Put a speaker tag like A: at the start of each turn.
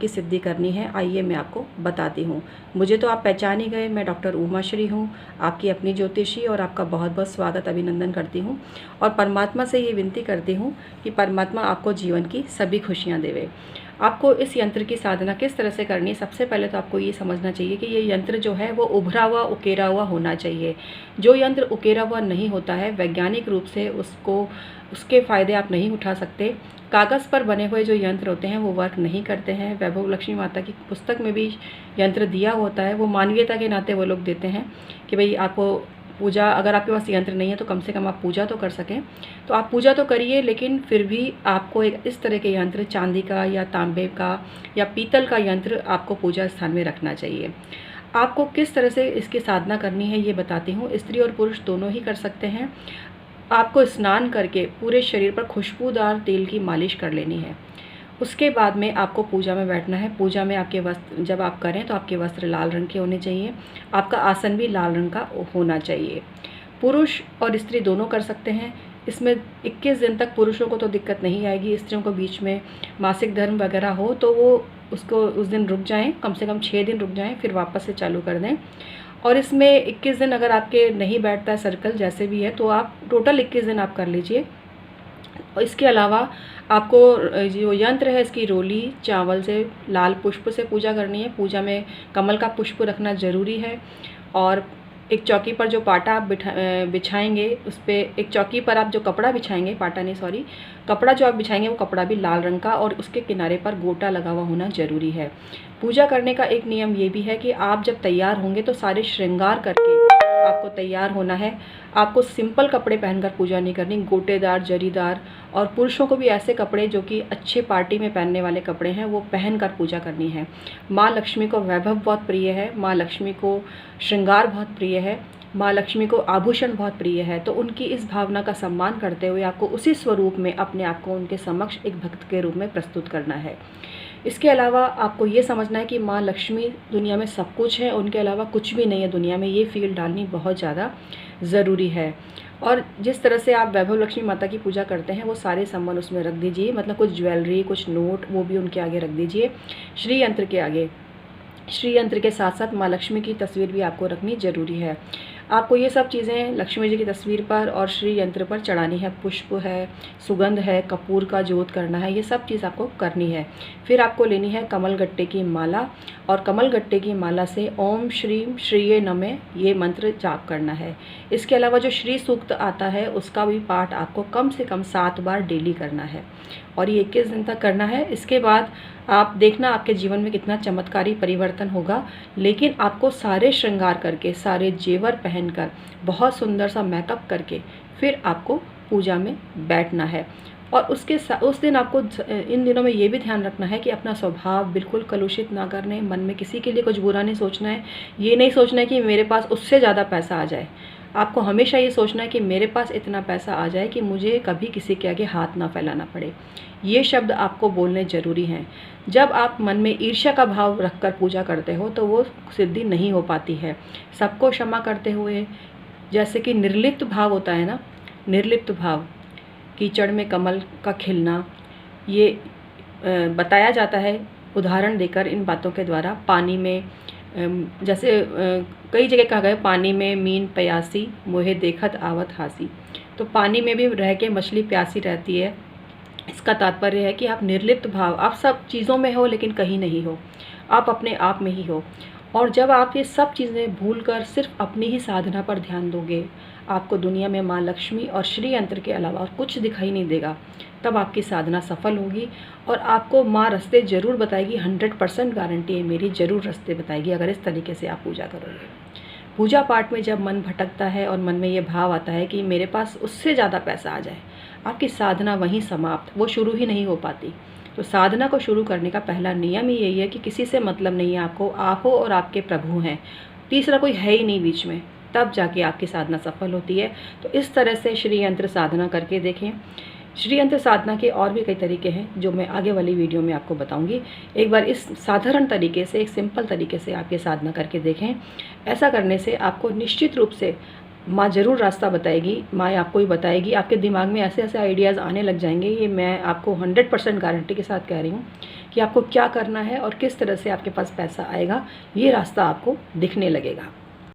A: की सिद्धि करनी है, आइए मैं आपको बताती हूँ। मुझे तो आप पहचान ही गए, मैं डॉक्टर उमा श्री हूँ, आपकी अपनी ज्योतिषी, और आपका बहुत बहुत स्वागत अभिनंदन करती हूँ। और परमात्मा से ये विनती करती हूँ कि परमात्मा आपको जीवन की सभी खुशियाँ देवे। आपको इस यंत्र की साधना किस तरह से करनी है, सबसे पहले तो आपको ये समझना चाहिए कि ये यंत्र जो है वो उभरा हुआ, उकेरा हुआ होना चाहिए। जो यंत्र उकेरा हुआ नहीं होता है, वैज्ञानिक रूप से उसके फ़ायदे आप नहीं उठा सकते। कागज़ पर बने हुए जो यंत्र होते हैं वो वर्क नहीं करते हैं। वैभव लक्ष्मी माता की पुस्तक में भी यंत्र दिया होता है, वो मानवीयता के नाते वो लोग देते हैं कि भाई आपको पूजा, अगर आपके पास यंत्र नहीं है तो कम से कम आप पूजा तो कर सकें। तो आप पूजा तो करिए, लेकिन फिर भी आपको एक इस तरह के यंत्र, चांदी का या तांबे का या पीतल का यंत्र आपको पूजा स्थान में रखना चाहिए। आपको किस तरह से इसकी साधना करनी है ये बताती हूँ। स्त्री और पुरुष दोनों ही कर सकते हैं। आपको स्नान करके पूरे शरीर पर खुशबूदार तेल की मालिश कर लेनी है। उसके बाद में आपको पूजा में बैठना है। पूजा में आपके वस्त्र, जब आप करें तो आपके वस्त्र लाल रंग के होने चाहिए। आपका आसन भी लाल रंग का होना चाहिए। पुरुष और स्त्री दोनों कर सकते हैं। इसमें 21 दिन तक पुरुषों को तो दिक्कत नहीं आएगी। स्त्रियों को बीच में मासिक धर्म वगैरह हो तो वो उसको उस दिन रुक जाएं, कम से कम 6 दिन रुक जाएं, फिर वापस से चालू कर दें। और इसमें 21 दिन अगर आपके नहीं बैठता है सर्कल जैसे भी है, तो आप टोटल 21 दिन आप कर लीजिए। और इसके अलावा आपको जो यंत्र है इसकी रोली चावल से, लाल पुष्प से पूजा करनी है। पूजा में कमल का पुष्प रखना ज़रूरी है। और एक चौकी पर जो पाटा आप बिछाएंगे, उस पर एक चौकी पर आप जो कपड़ा बिछाएंगे, पाटा नहीं सॉरी, कपड़ा जो आप बिछाएंगे वो कपड़ा भी लाल रंग का, और उसके किनारे पर गोटा लगा हुआ होना ज़रूरी है। पूजा करने का एक नियम ये भी है कि आप जब तैयार होंगे तो सारे श्रृंगार करके आपको तैयार होना है। आपको सिंपल कपड़े पहनकर पूजा नहीं करनी, गोटेदार, जरीदार, और पुरुषों को भी ऐसे कपड़े जो कि अच्छे पार्टी में पहनने वाले कपड़े हैं वो पहनकर पूजा करनी है। माँ लक्ष्मी को वैभव बहुत प्रिय है, माँ लक्ष्मी को श्रृंगार बहुत प्रिय है, माँ लक्ष्मी को आभूषण बहुत प्रिय है। तो उनकी इस भावना का सम्मान करते हुए आपको उसी स्वरूप में अपने आप को उनके समक्ष एक भक्त के रूप में प्रस्तुत करना है। इसके अलावा आपको ये समझना है कि माँ लक्ष्मी दुनिया में सब कुछ है, उनके अलावा कुछ भी नहीं है दुनिया में। ये फील डालनी बहुत ज़्यादा ज़रूरी है। और जिस तरह से आप वैभव लक्ष्मी माता की पूजा करते हैं वो सारे सामान उसमें रख दीजिए, मतलब कुछ ज्वेलरी, कुछ नोट, वो भी उनके आगे रख दीजिए, श्री यंत्र के आगे। श्री यंत्र के साथ साथ माँ लक्ष्मी की तस्वीर भी आपको रखनी ज़रूरी है। आपको ये सब चीज़ें लक्ष्मी जी की तस्वीर पर और श्री यंत्र पर चढ़ानी है। पुष्प है, सुगंध है, कपूर का जोत करना है, ये सब चीज़ आपको करनी है। फिर आपको लेनी है कमल गट्टे की माला, और कमल गट्टे की माला से ओम श्रीम श्रीये नमः ये मंत्र जाप करना है। इसके अलावा जो श्री सूक्त आता है उसका भी पाठ आपको कम से कम 7 बार डेली करना है, और ये 21 दिन तक करना है। इसके बाद आप देखना आपके जीवन में कितना चमत्कारी परिवर्तन होगा। लेकिन आपको सारे श्रृंगार करके, सारे जेवर पहनकर, बहुत सुंदर सा मेकअप करके फिर आपको पूजा में बैठना है। और उस दिन आपको इन दिनों में ये भी ध्यान रखना है कि अपना स्वभाव बिल्कुल कलुषित ना करने, मन में किसी के लिए कुछ बुरा नहीं सोचना है। ये नहीं सोचना है कि मेरे पास उससे ज़्यादा पैसा आ जाए। आपको हमेशा ये सोचना है कि मेरे पास इतना पैसा आ जाए कि मुझे कभी किसी के आगे हाथ ना फैलाना पड़े। ये शब्द आपको बोलने ज़रूरी हैं। जब आप मन में ईर्ष्या का भाव रखकर पूजा करते हो तो वो सिद्धि नहीं हो पाती है। सबको क्षमा करते हुए, जैसे कि निर्लिप्त भाव होता है ना, निर्लिप्त भाव, कीचड़ में कमल का खिलना, ये बताया जाता है उदाहरण देकर इन बातों के द्वारा। पानी में जैसे कई जगह कहा गया, पानी में मीन प्यासी मोहे देखत आवत हासी। तो पानी में भी रह के मछली प्यासी रहती है। इसका तात्पर्य है कि आप निर्लिप्त भाव, आप सब चीज़ों में हो लेकिन कहीं नहीं हो, आप अपने आप में ही हो। और जब आप ये सब चीज़ें भूलकर सिर्फ अपनी ही साधना पर ध्यान दोगे, आपको दुनिया में माँ लक्ष्मी और श्री यंत्र के अलावा और कुछ दिखाई नहीं देगा, तब आपकी साधना सफल होगी। और आपको माँ रास्ते ज़रूर बताएगी, 100% गारंटी है मेरी, ज़रूर रास्ते बताएगी अगर इस तरीके से आप पूजा करोगे। पूजा पाठ में जब मन भटकता है और मन में ये भाव आता है कि मेरे पास उससे ज़्यादा पैसा आ जाए, आपकी साधना वहीं समाप्त, वो शुरू ही नहीं हो पाती। तो साधना को शुरू करने का पहला नियम ही यही है कि किसी से मतलब नहीं है आपको, आप हो और आपके प्रभु हैं, तीसरा कोई है ही नहीं बीच में, तब जाके आपकी साधना सफल होती है। तो इस तरह से श्री यंत्र साधना करके देखें। श्री यंत्र साधना के और भी कई तरीके हैं जो मैं आगे वाली वीडियो में आपको बताऊंगी। एक बार इस साधारण तरीके से, एक सिंपल तरीके से आप ये साधना करके देखें। ऐसा करने से आपको निश्चित रूप से माँ ज़रूर रास्ता बताएगी, माँ आपको ही बताएगी। आपके दिमाग में ऐसे ऐसे आइडियाज़ आने लग जाएंगे, ये मैं आपको 100% गारंटी के साथ कह रही हूँ कि आपको क्या करना है और किस तरह से आपके पास पैसा आएगा, ये रास्ता आपको दिखने लगेगा।